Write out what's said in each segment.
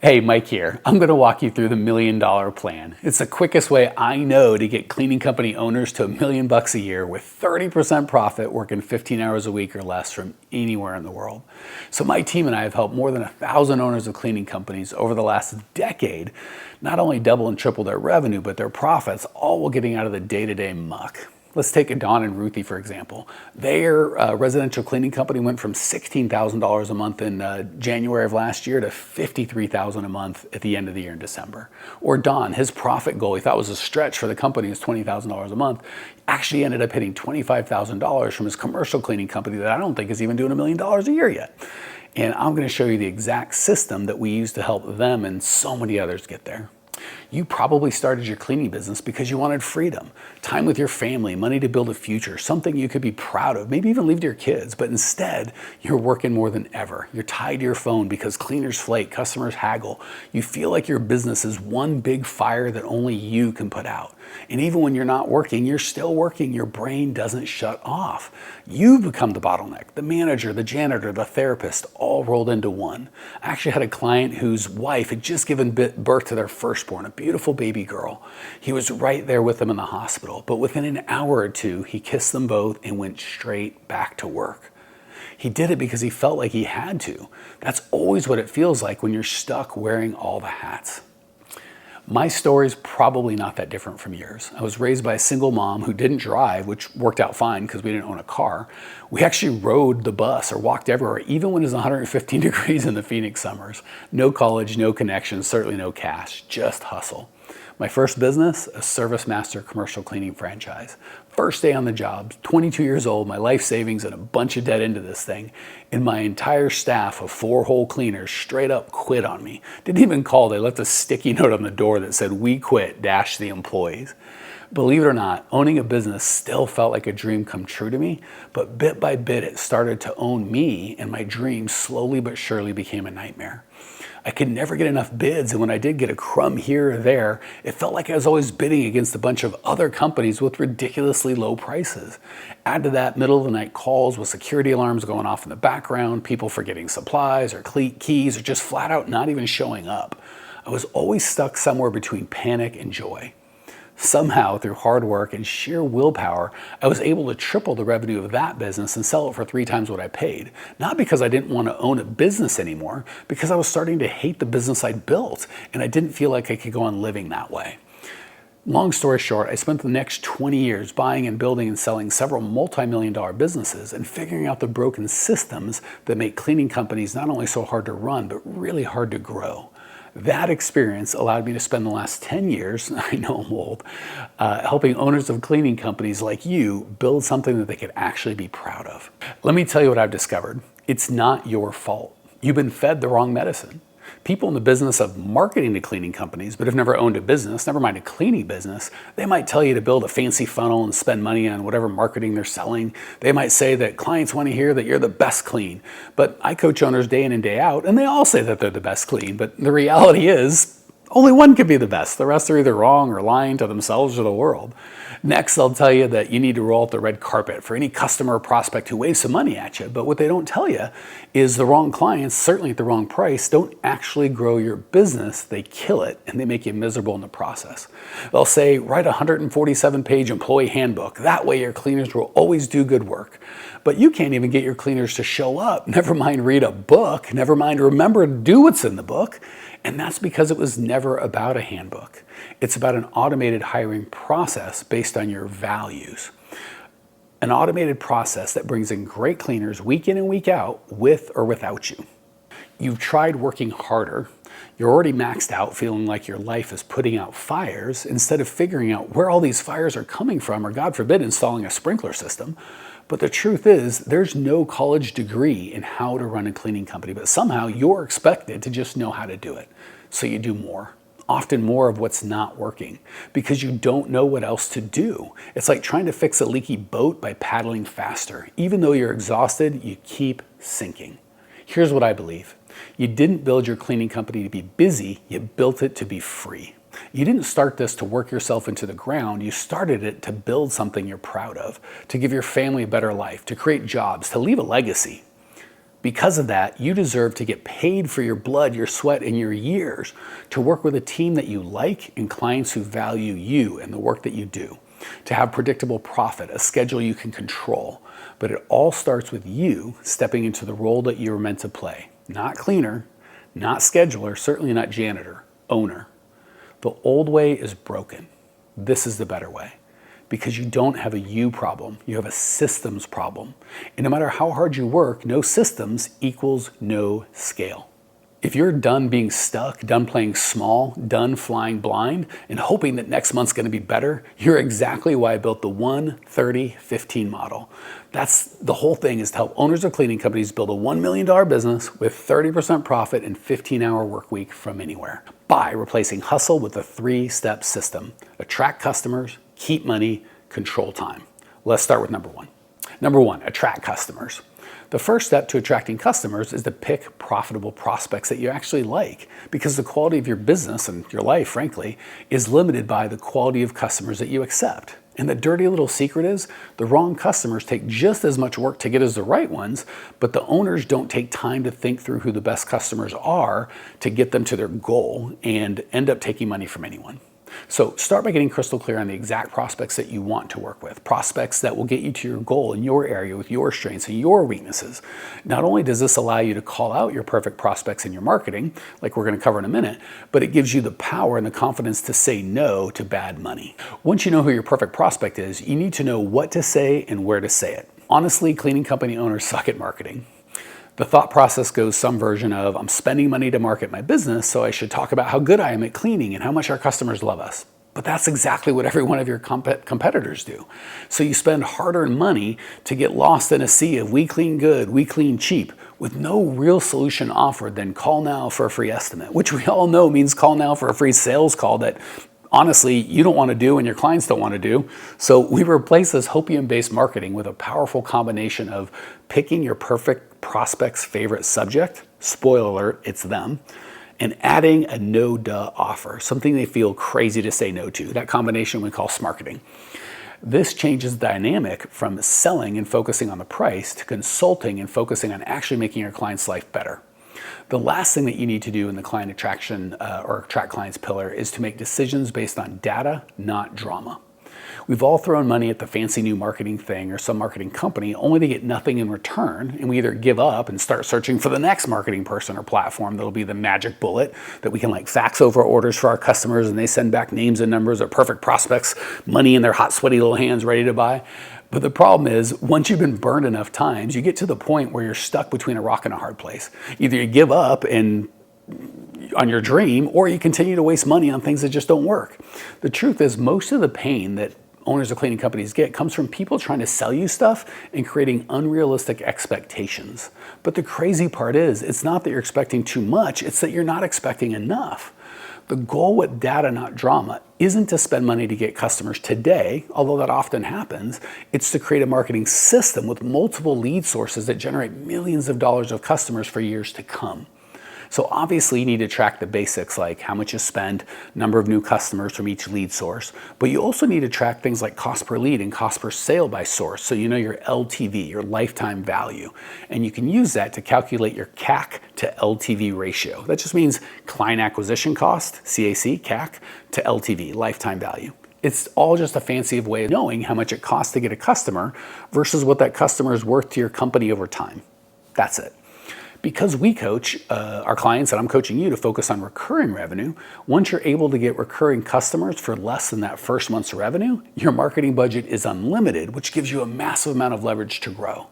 Hey, Mike here. I'm going to walk you through the $1 million plan. It's the quickest way I know to get cleaning company owners to $1 million a year with 30% profit working 15 hours a week or less from anywhere in the world. So my team and I have helped more than 1,000 owners of cleaning companies over the last decade not only double and triple their revenue, but their profits, all while getting out of the day-to-day muck. Let's take Don and Ruthie, for example. Their residential cleaning company went from $16,000 a month in January of last year to $53,000 a month at the end of the year in December. Or Don, his profit goal he thought was a stretch for the company is $20,000 a month, actually ended up hitting $25,000 from his commercial cleaning company that I don't think is even doing $1 million a year yet. And I'm going to show you the exact system that we use to help them and so many others get there. You probably started your cleaning business because you wanted freedom, time with your family, money to build a future, something you could be proud of, maybe even leave to your kids. But instead, you're working more than ever. You're tied to your phone because cleaners flake, customers haggle. You feel like your business is one big fire that only you can put out. And even when you're not working, you're still working. Your brain doesn't shut off. You've become the bottleneck, the manager, the janitor, the therapist, all rolled into one. I actually had a client whose wife had just given birth to their firstborn, a beautiful baby girl. He was right there with them in the hospital, but within an hour or two, he kissed them both and went straight back to work. He did it because he felt like he had to. That's always what it feels like when you're stuck wearing all the hats. My story's probably not that different from yours. I was raised by a single mom who didn't drive, which worked out fine because we didn't own a car. We actually rode the bus or walked everywhere, even when it was 115 degrees in the Phoenix summers. No college, no connections, certainly no cash, just hustle. My first business, a Service Master commercial cleaning franchise. First day on the job, 22 years old, my life savings and a bunch of debt into this thing, and my entire staff of 4 whole cleaners straight up quit on me. Didn't even call, they left a sticky note on the door that said, "We quit, dash the employees." Believe it or not, owning a business still felt like a dream come true to me, but bit by bit it started to own me, and my dream slowly but surely became a nightmare. I could never get enough bids, and when I did get a crumb here or there, it felt like I was always bidding against a bunch of other companies with ridiculously low prices. Add to that middle of the night calls with security alarms going off in the background, people forgetting supplies or keys, or just flat out not even showing up. I was always stuck somewhere between panic and joy. Somehow, through hard work and sheer willpower, I was able to triple the revenue of that business and sell it for 3 times what I paid. Not because I didn't want to own a business anymore, because I was starting to hate the business I'd built, and I didn't feel like I could go on living that way. Long story short, I spent the next 20 years buying and building and selling several multi-million-dollar businesses and figuring out the broken systems that make cleaning companies not only so hard to run, but really hard to grow. That experience allowed me to spend the last 10 years, I know I'm old, helping owners of cleaning companies like you build something that they could actually be proud of. Let me tell you what I've discovered. It's not your fault. You've been fed the wrong medicine. People in the business of marketing to cleaning companies, but have never owned a business, never mind a cleaning business, they might tell you to build a fancy funnel and spend money on whatever marketing they're selling. They might say that clients want to hear that you're the best clean. But I coach owners day in and day out, and they all say that they're the best clean. But the reality is, only one can be the best. The rest are either wrong or lying to themselves or the world. Next, they'll tell you that you need to roll out the red carpet for any customer or prospect who waves some money at you. But what they don't tell you is the wrong clients, certainly at the wrong price, don't actually grow your business. They kill it, and they make you miserable in the process. They'll say, write a 147-page employee handbook. That way your cleaners will always do good work. But you can't even get your cleaners to show up. Never mind read a book. Never mind remember to do what's in the book. And that's because it was never about a handbook. It's about an automated hiring process based on your values. An automated process that brings in great cleaners week in and week out with or without you. You've tried working harder. You're already maxed out, feeling like your life is putting out fires instead of figuring out where all these fires are coming from, or God forbid, installing a sprinkler system. But the truth is, there's no college degree in how to run a cleaning company, but somehow you're expected to just know how to do it. So you do more, often more of what's not working, because you don't know what else to do. It's like trying to fix a leaky boat by paddling faster. Even though you're exhausted, you keep sinking. Here's what I believe. You didn't build your cleaning company to be busy, you built it to be free. You didn't start this to work yourself into the ground. You started it to build something you're proud of, to give your family a better life, to create jobs, to leave a legacy. Because of that, you deserve to get paid for your blood, your sweat, and your years to work with a team that you like and clients who value you and the work that you do, to have predictable profit, a schedule you can control. But it all starts with you stepping into the role that you were meant to play. Not cleaner, not scheduler, certainly not janitor, owner. The old way is broken. This is the better way. Because you don't have a you problem, you have a systems problem. And no matter how hard you work, no systems equals no scale. If you're done being stuck, done playing small, done flying blind, and hoping that next month's gonna be better, you're exactly why I built the 1-30-15 model. That's the whole thing, is to help owners of cleaning companies build a $1 million business with 30% profit and 15-hour work week from anywhere by replacing hustle with a 3-step system. Attract customers, keep money, control time. Let's start with number one. Number one, attract customers. The first step to attracting customers is to pick profitable prospects that you actually like, because the quality of your business and your life, frankly, is limited by the quality of customers that you accept. And the dirty little secret is the wrong customers take just as much work to get as the right ones, but the owners don't take time to think through who the best customers are to get them to their goal and end up taking money from anyone. So start by getting crystal clear on the exact prospects that you want to work with, prospects that will get you to your goal in your area with your strengths and your weaknesses. Not only does this allow you to call out your perfect prospects in your marketing, like we're going to cover in a minute, but it gives you the power and the confidence to say no to bad money. Once you know who your perfect prospect is, you need to know what to say and where to say it. Honestly, cleaning company owners suck at marketing. The thought process goes some version of, I'm spending money to market my business, so I should talk about how good I am at cleaning and how much our customers love us. But that's exactly what every one of your competitors do. So you spend hard-earned money to get lost in a sea of we clean good, we clean cheap, with no real solution offered than call now for a free estimate, which we all know means call now for a free sales call that honestly, you don't want to do and your clients don't want to do. So we replace this hopium-based marketing with a powerful combination of picking your perfect prospect's favorite subject, spoiler alert, it's them, and adding a no-duh offer, something they feel crazy to say no to. That combination we call smarketing. This changes the dynamic from selling and focusing on the price to consulting and focusing on actually making your client's life better. The last thing that you need to do in the client attraction or attract clients pillar is to make decisions based on data, not drama. We've all thrown money at the fancy new marketing thing or some marketing company only to get nothing in return, and we either give up and start searching for the next marketing person or platform that'll be the magic bullet that we can like fax over orders for our customers and they send back names and numbers or perfect prospects, money in their hot, sweaty little hands ready to buy. But the problem is, once you've been burned enough times, you get to the point where you're stuck between a rock and a hard place. Either you give up and on your dream, or you continue to waste money on things that just don't work. The truth is, most of the pain that owners of cleaning companies get comes from people trying to sell you stuff and creating unrealistic expectations. But the crazy part is, it's not that you're expecting too much, it's that you're not expecting enough. The goal with data, not drama, isn't to spend money to get customers today, although that often happens. It's to create a marketing system with multiple lead sources that generate millions of dollars of customers for years to come. So obviously you need to track the basics like how much you spend, number of new customers from each lead source, but you also need to track things like cost per lead and cost per sale by source, so you know your LTV, your lifetime value. And you can use that to calculate your CAC to LTV ratio. That just means client acquisition cost, CAC, to LTV, lifetime value. It's all just a fancy way of knowing how much it costs to get a customer versus what that customer is worth to your company over time. That's it. Because we coach our clients, and I'm coaching you to focus on recurring revenue, once you're able to get recurring customers for less than that first month's revenue, your marketing budget is unlimited, which gives you a massive amount of leverage to grow.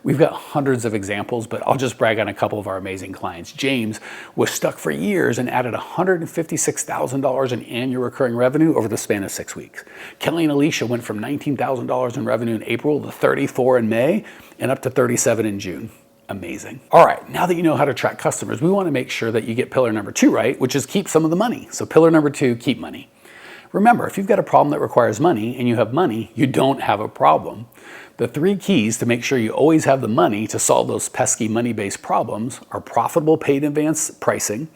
We've got hundreds of examples, but I'll just brag on a couple of our amazing clients. James was stuck for years and added $156,000 in annual recurring revenue over the span of 6 weeks. Kelly and Alicia went from $19,000 in revenue in April to $34,000 in May and up to $37,000 in June. Amazing. All right, now that you know how to track customers, we want to make sure that you get pillar number 2 right, which is keep some of the money. So pillar number 2, keep money. Remember, if you've got a problem that requires money and you have money, you don't have a problem. The 3 keys to make sure you always have the money to solve those pesky money-based problems are profitable paid in advance pricing,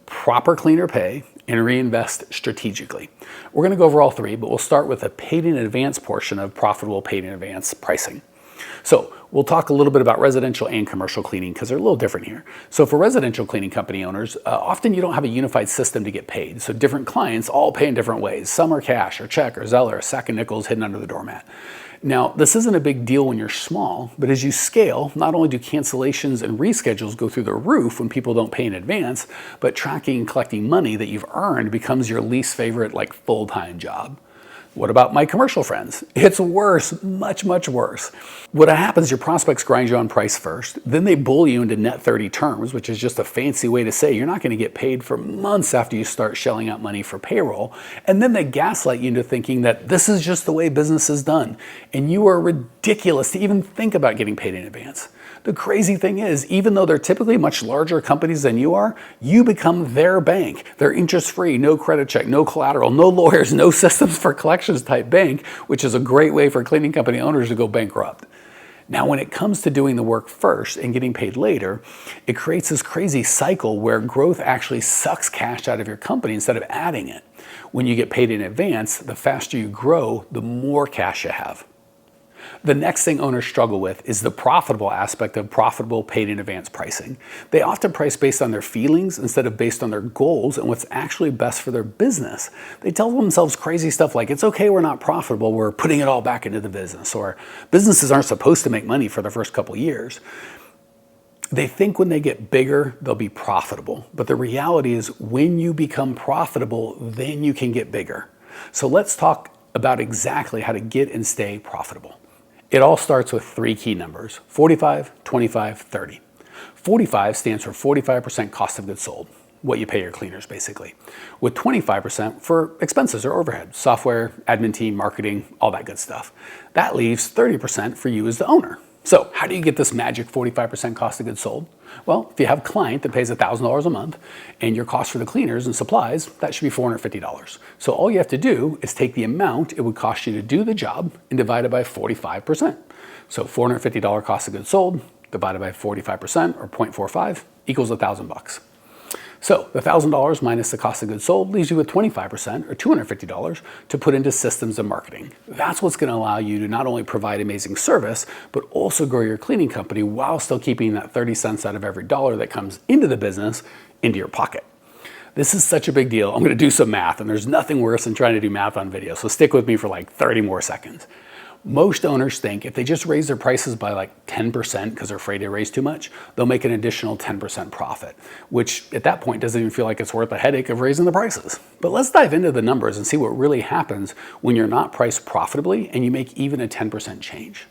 proper cleaner pay, and reinvest strategically. We're going to go over all 3, but we'll start with the paid in advance portion of profitable paid in advance pricing. So We'll talk a little bit about residential and commercial cleaning because they're a little different here. So for residential cleaning company owners, often you don't have a unified system to get paid. So different clients all pay in different ways. Some are cash or check or Zelle or a sack of nickels hidden under the doormat. Now, this isn't a big deal when you're small, but as you scale, not only do cancellations and reschedules go through the roof when people don't pay in advance, but tracking and collecting money that you've earned becomes your least favorite, like, full-time job. What about my commercial friends? It's worse, much, much worse. What happens, your prospects grind you on price first, then they bull you into net 30 terms, which is just a fancy way to say you're not going to get paid for months after you start shelling out money for payroll, and then they gaslight you into thinking that this is just the way business is done, and you are ridiculous to even think about getting paid in advance. The crazy thing is, even though they're typically much larger companies than you are, you become their bank. They're interest-free, no credit check, no collateral, no lawyers, no systems for collections type bank, which is a great way for cleaning company owners to go bankrupt. Now, when it comes to doing the work first and getting paid later, it creates this crazy cycle where growth actually sucks cash out of your company instead of adding it. When you get paid in advance, the faster you grow, the more cash you have. The next thing owners struggle with is the profitable aspect of profitable paid in advance pricing. They often price based on their feelings instead of based on their goals and what's actually best for their business. They tell themselves crazy stuff like, it's okay, we're not profitable, we're putting it all back into the business, or businesses aren't supposed to make money for the first couple years. They think when they get bigger, they'll be profitable. But the reality is when you become profitable, then you can get bigger. So let's talk about exactly how to get and stay profitable. It all starts with 3 key numbers: 45, 25, 30. 45 stands for 45% cost of goods sold, what you pay your cleaners basically, with 25% for expenses or overhead, software, admin team, marketing, all that good stuff. That leaves 30% for you as the owner. So how do you get this magic 45% cost of goods sold? Well, if you have a client that pays $1,000 a month and your cost for the cleaners and supplies, that should be $450. So all you have to do is take the amount it would cost you to do the job and divide it by 45%. So $450 cost of goods sold divided by 45% or 0.45 equals $1,000. So the $1,000 minus the cost of goods sold leaves you with 25% or $250 to put into systems and marketing. That's what's going to allow you to not only provide amazing service, but also grow your cleaning company while still keeping that 30 cents out of every dollar that comes into the business into your pocket. This is such a big deal. I'm going to do some math, and there's nothing worse than trying to do math on video. So stick with me for like 30 more seconds. Most owners think if they just raise their prices by like 10% because they're afraid to raise too much, they'll make an additional 10% profit, which at that point doesn't even feel like it's worth the headache of raising the prices. But let's dive into the numbers and see what really happens when you're not priced profitably and you make even a 10% change.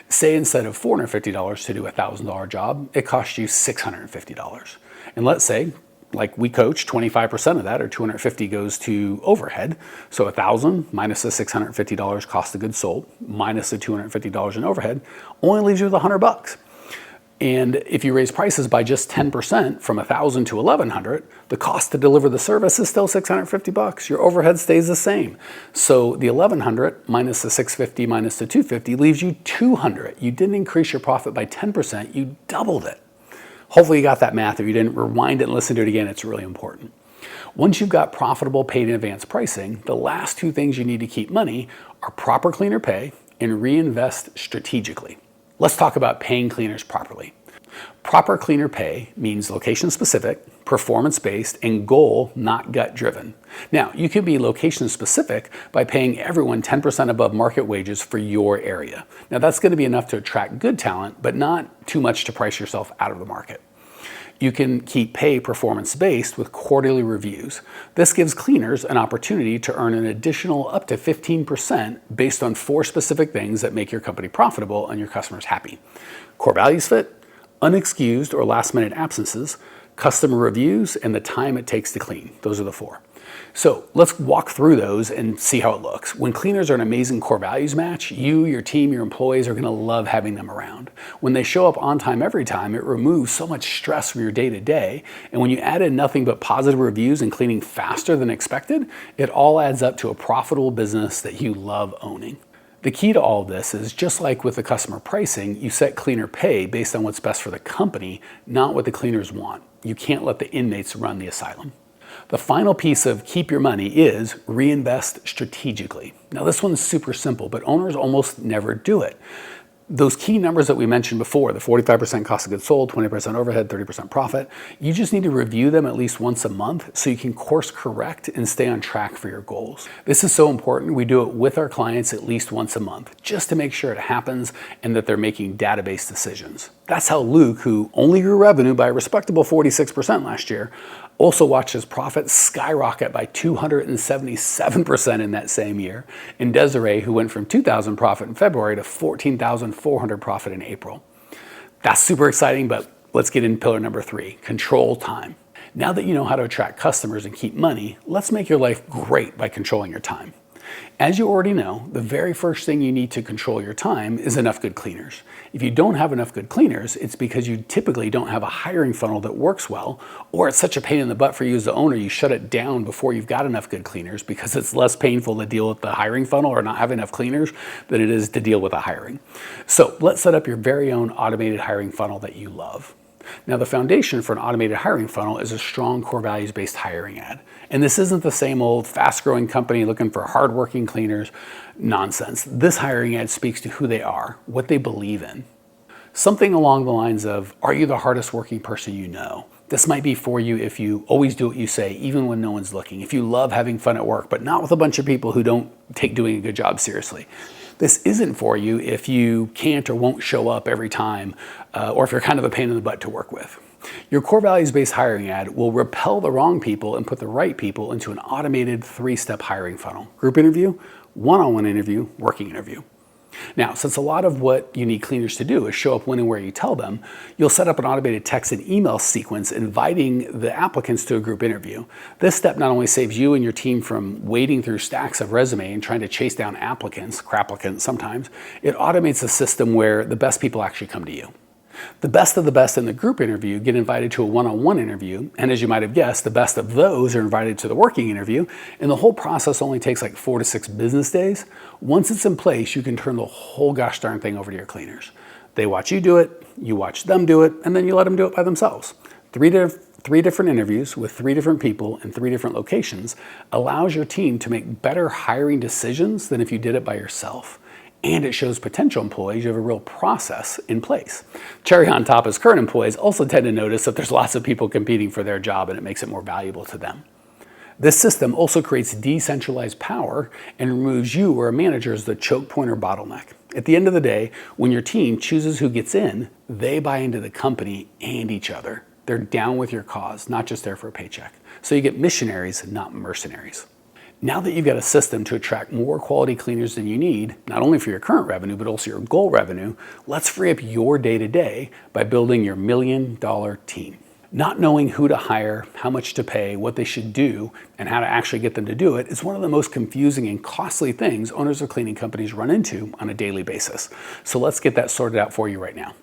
Say instead of $450 to do a $1,000 job, it costs you $650. And let's say, like we coach, 25% of that, or $250, goes to overhead. So $1,000 minus the $650 cost of goods sold minus the $250 in overhead only leaves you with $100. And if you raise prices by just 10% from $1,000 to $1,100, the cost to deliver the service is still $650. Your overhead stays the same. So the $1,100 minus the $650 minus the $250 leaves you $200. You didn't increase your profit by 10%, you doubled it. Hopefully you got that math. If you didn't, rewind it and listen to it again. It's really important. Once you've got profitable paid in advance pricing, the last 2 things you need to keep money are proper cleaner pay and reinvest strategically. Let's talk about paying cleaners properly. Proper cleaner pay means location specific, performance based, and goal, not gut driven. Now, you can be location specific by paying everyone 10% above market wages for your area. Now, that's going to be enough to attract good talent, but not too much to price yourself out of the market. You can keep pay performance based with quarterly reviews. This gives cleaners an opportunity to earn an additional up to 15% based on 4 specific things that make your company profitable and your customers happy. Core values fit, unexcused or last minute absences, customer reviews, and the time it takes to clean. Those are the 4. So let's walk through those and see how it looks. When cleaners are an amazing core values match, you, your team, your employees are going to love having them around. When they show up on time every time, it removes so much stress from your day-to-day. And when you add in nothing but positive reviews and cleaning faster than expected, it all adds up to a profitable business that you love owning. The key to all of this is, just like with the customer pricing, you set cleaner pay based on what's best for the company, not what the cleaners want. You can't let the inmates run the asylum. The final piece of keep your money is reinvest strategically. Now this one's super simple, but owners almost never do it. Those key numbers that we mentioned before, the 45% cost of goods sold, 20% overhead, 30% profit, you just need to review them at least once a month so you can course correct and stay on track for your goals. This is so important. We do it with our clients at least once a month just to make sure it happens and that they're making database decisions. That's how Luke, who only grew revenue by a respectable 46% last year, also watched his profits skyrocket by 277% in that same year. And Desiree, who went from $2,000 profit in February to $14,400 profit in April. That's super exciting, but let's get into pillar number 3, control time. Now that you know how to attract customers and keep money, let's make your life great by controlling your time. As you already know, the very first thing you need to control your time is enough good cleaners. If you don't have enough good cleaners, it's because you typically don't have a hiring funnel that works well, or it's such a pain in the butt for you as the owner, you shut it down before you've got enough good cleaners because it's less painful to deal with the hiring funnel or not having enough cleaners than it is to deal with the hiring. So let's set up your very own automated hiring funnel that you love. Now, the foundation for an automated hiring funnel is a strong core values-based hiring ad. And this isn't the same old fast-growing company looking for hardworking cleaners nonsense. This hiring ad speaks to who they are, what they believe in. Something along the lines of, are you the hardest working person you know? This might be for you if you always do what you say, even when no one's looking. If you love having fun at work, but not with a bunch of people who don't take doing a good job seriously. This isn't for you if you can't or won't show up every time, or if you're kind of a pain in the butt to work with. Your core values-based hiring ad will repel the wrong people and put the right people into an automated 3-step hiring funnel. Group interview, one-on-one interview, working interview. Now, since a lot of what you need cleaners to do is show up when and where you tell them, you'll set up an automated text and email sequence inviting the applicants to a group interview. This step not only saves you and your team from wading through stacks of resume and trying to chase down applicants, crapplicants sometimes, it automates a system where the best people actually come to you. The best of the best in the group interview get invited to a one-on-one interview, and as you might have guessed, the best of those are invited to the working interview, and the whole process only takes like 4 to 6 business days. Once it's in place, you can turn the whole gosh darn thing over to your cleaners. They watch you do it, you watch them do it, and then you let them do it by themselves. Three different interviews with 3 different people in 3 different locations allows your team to make better hiring decisions than if you did it by yourself. And it shows potential employees you have a real process in place. Cherry on top is current employees also tend to notice that there's lots of people competing for their job and it makes it more valuable to them. This system also creates decentralized power and removes you or a manager as the choke point or bottleneck. At the end of the day, when your team chooses who gets in, they buy into the company and each other. They're down with your cause, not just there for a paycheck. So you get missionaries, not mercenaries. Now that you've got a system to attract more quality cleaners than you need, not only for your current revenue, but also your goal revenue, let's free up your day-to-day by building your $1 million team. Not knowing who to hire, how much to pay, what they should do, and how to actually get them to do it is one of the most confusing and costly things owners of cleaning companies run into on a daily basis. So let's get that sorted out for you right now.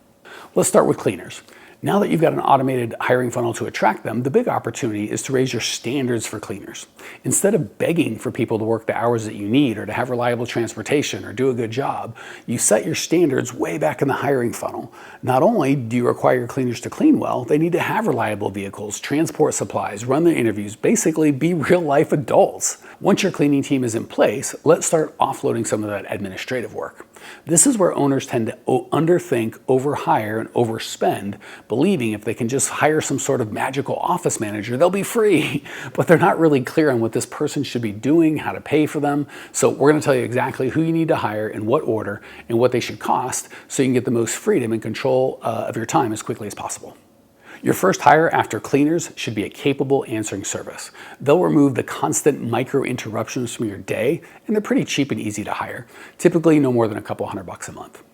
Let's start with cleaners. Now that you've got an automated hiring funnel to attract them, the big opportunity is to raise your standards for cleaners. Instead of begging for people to work the hours that you need or to have reliable transportation or do a good job, you set your standards way back in the hiring funnel. Not only do you require your cleaners to clean well, they need to have reliable vehicles, transport supplies, run their interviews, basically be real-life adults. Once your cleaning team is in place, let's start offloading some of that administrative work. This is where owners tend to underthink, overhire, and overspend, believing if they can just hire some sort of magical office manager, they'll be free. But they're not really clear on what this person should be doing, how to pay for them. So we're going to tell you exactly who you need to hire, in what order, and what they should cost so you can get the most freedom and control of your time as quickly as possible. Your first hire after cleaners should be a capable answering service. They'll remove the constant micro interruptions from your day, and they're pretty cheap and easy to hire, typically no more than a couple $100 a month.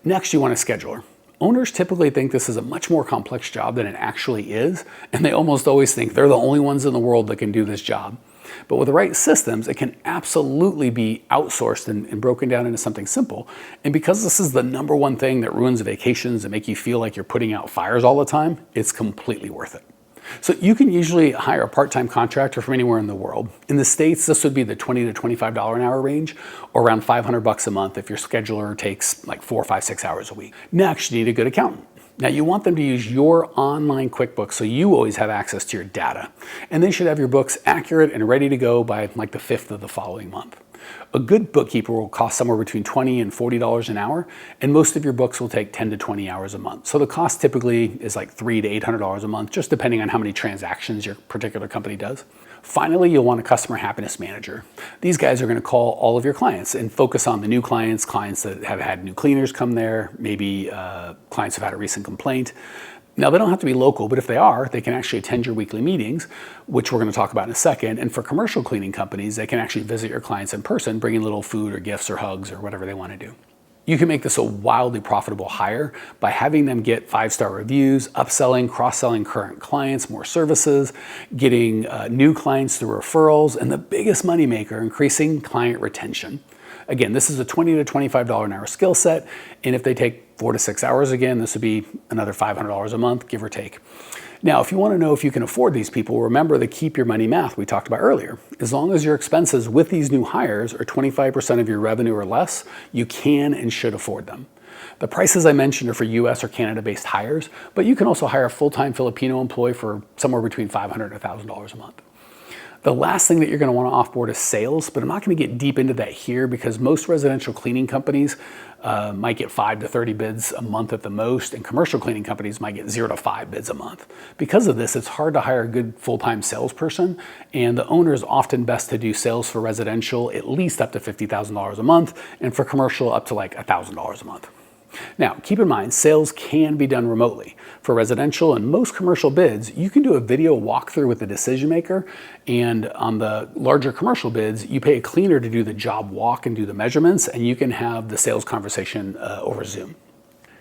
Next, you want a scheduler. Owners typically think this is a much more complex job than it actually is, and they almost always think they're the only ones in the world that can do this job. But with the right systems, it can absolutely be outsourced and broken down into something simple. And because this is the number one thing that ruins vacations and make you feel like you're putting out fires all the time, it's completely worth it. So you can usually hire a part-time contractor from anywhere in the world. In the States, this would be the $20 to $25 an hour range, or around $500 a month if your scheduler takes like 4, 5, 6 hours a week. Next, you need a good accountant. Now, you want them to use your online QuickBooks so you always have access to your data. And they should have your books accurate and ready to go by like the 5th of the following month. A good bookkeeper will cost somewhere between $20 and $40 an hour, and most of your books will take 10 to 20 hours a month. So the cost typically is like $300 to $800 a month, just depending on how many transactions your particular company does. Finally, you'll want a customer happiness manager. These guys are going to call all of your clients and focus on the new clients, clients that have had new cleaners come there, maybe clients who've had a recent complaint. Now, they don't have to be local, but if they are, they can actually attend your weekly meetings, which we're going to talk about in a second. And for commercial cleaning companies, they can actually visit your clients in person, bring in little food or gifts or hugs or whatever they want to do. You can make this a wildly profitable hire by having them get 5-star reviews, upselling, cross-selling current clients, more services, getting new clients through referrals, and the biggest moneymaker, increasing client retention. Again, this is a $20 to $25 an hour skill set, and if they take 4 to 6 hours again, this would be another $500 a month, give or take. Now, if you want to know if you can afford these people, remember the keep your money math we talked about earlier. As long as your expenses with these new hires are 25% of your revenue or less, you can and should afford them. The prices I mentioned are for US or Canada-based hires, but you can also hire a full-time Filipino employee for somewhere between $500 and $1,000 a month. The last thing that you're going to want to offboard is sales, but I'm not going to get deep into that here because most residential cleaning companies might get 5 to 30 bids a month at the most, and commercial cleaning companies might get 0 to 5 bids a month. Because of this, it's hard to hire a good full-time salesperson, and the owner is often best to do sales for residential at least up to $50,000 a month, and for commercial up to like $1,000 a month. Now, keep in mind, sales can be done remotely. For residential and most commercial bids, you can do a video walkthrough with the decision maker, and on the larger commercial bids, you pay a cleaner to do the job walk and do the measurements, and you can have the sales conversation over Zoom.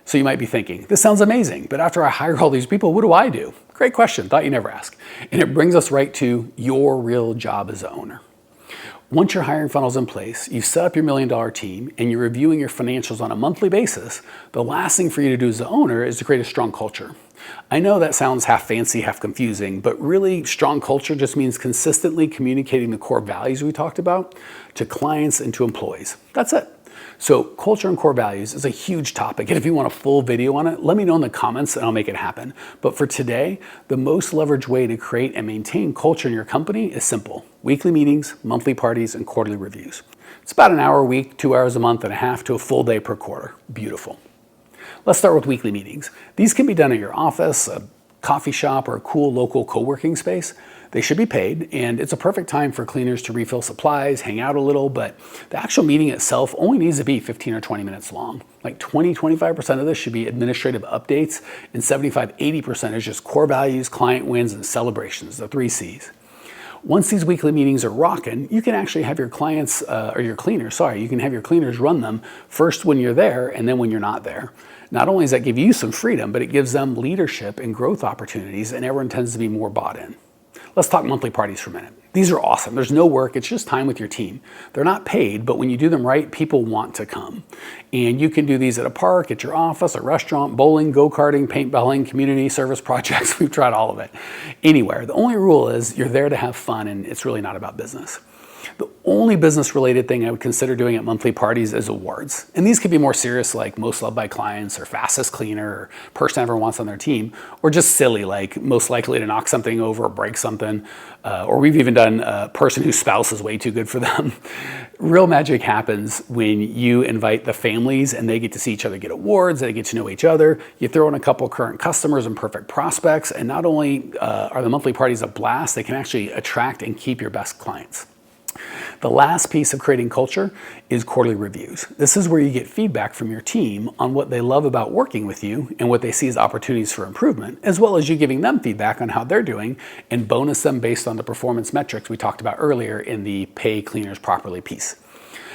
So you might be thinking, this sounds amazing, but after I hire all these people, what do I do? Great question, thought you'd never ask. And it brings us right to your real job as the owner. Once your hiring funnel's in place, you've set up your $1 million team, and you're reviewing your financials on a monthly basis, the last thing for you to do as the owner is to create a strong culture. I know that sounds half fancy, half confusing, but really strong culture just means consistently communicating the core values we talked about to clients and to employees. That's it. So culture and core values is a huge topic, and if you want a full video on it, let me know in the comments and I'll make it happen. But for today, the most leveraged way to create and maintain culture in your company is simple: weekly meetings, monthly parties, and quarterly reviews. It's about an hour a week, 2 hours a month and a half to a full day per quarter. Beautiful. Let's start with weekly meetings. These can be done at your office, a coffee shop, or a cool local co-working space. They should be paid, and it's a perfect time for cleaners to refill supplies, hang out a little, but the actual meeting itself only needs to be 15 or 20 minutes long. Like 20-25% of this should be administrative updates, and 75-80% is just core values, client wins, and celebrations, the 3 C's. Once these weekly meetings are rocking, you can actually have your clients, you can have your cleaners run them first when you're there and then when you're not there. Not only does that give you some freedom, but it gives them leadership and growth opportunities, and everyone tends to be more bought in. Let's talk monthly parties for a minute. These are awesome. There's no work. It's just time with your team. They're not paid, but when you do them right, people want to come. And you can do these at a park, at your office, a restaurant, bowling, go-karting, paintballing, community service projects. We've tried all of it. Anywhere. The only rule is you're there to have fun, and it's really not about business. The only business-related thing I would consider doing at monthly parties is awards. And these could be more serious, like most loved by clients, or fastest cleaner, or person everyone wants on their team, or just silly, like most likely to knock something over or break something, or we've even done a person whose spouse is way too good for them. Real magic happens when you invite the families and they get to see each other get awards, they get to know each other. You throw in a couple current customers and perfect prospects, and not only are the monthly parties a blast, they can actually attract and keep your best clients. The last piece of creating culture is quarterly reviews. This is where you get feedback from your team on what they love about working with you and what they see as opportunities for improvement, as well as you giving them feedback on how they're doing and bonus them based on the performance metrics we talked about earlier in the pay cleaners properly piece.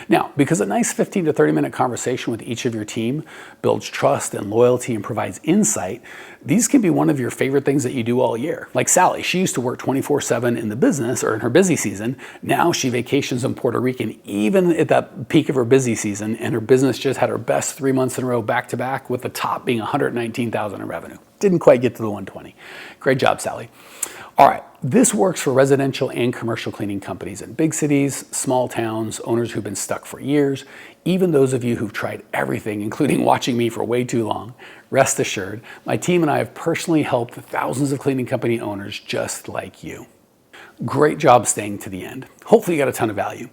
Now, because a nice 15 to 30 minute conversation with each of your team builds trust and loyalty and provides insight, these can be one of your favorite things that you do all year. Like Sally, she used to work 24/7 in the business or in her busy season. Now she vacations in Puerto Rico even at that peak of her busy season, and her business just had her best 3 months in a row back to back, with the top being $119,000 in revenue. Didn't quite get to the 120. Great job, Sally. All right, this works for residential and commercial cleaning companies in big cities, small towns, owners who've been stuck for years, even those of you who've tried everything, including watching me for way too long. Rest assured, my team and I have personally helped thousands of cleaning company owners just like you. Great job staying to the end. Hopefully you got a ton of value.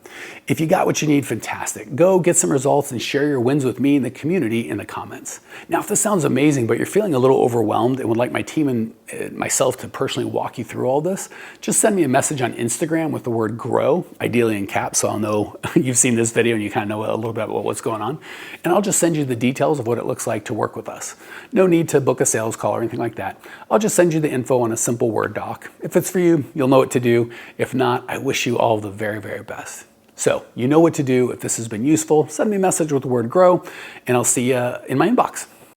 If you got what you need, fantastic. Go get some results and share your wins with me and the community in the comments. Now, if this sounds amazing, but you're feeling a little overwhelmed and would like my team and myself to personally walk you through all this, just send me a message on Instagram with the word GROW, ideally in caps, so I'll know you've seen this video and you kind of know a little bit about what's going on. And I'll just send you the details of what it looks like to work with us. No need to book a sales call or anything like that. I'll just send you the info on a simple Word doc. If it's for you, you'll know what to do. If not, I wish you all the very, very best. So you know what to do. If this has been useful, send me a message with the word GROW, and I'll see you in my inbox.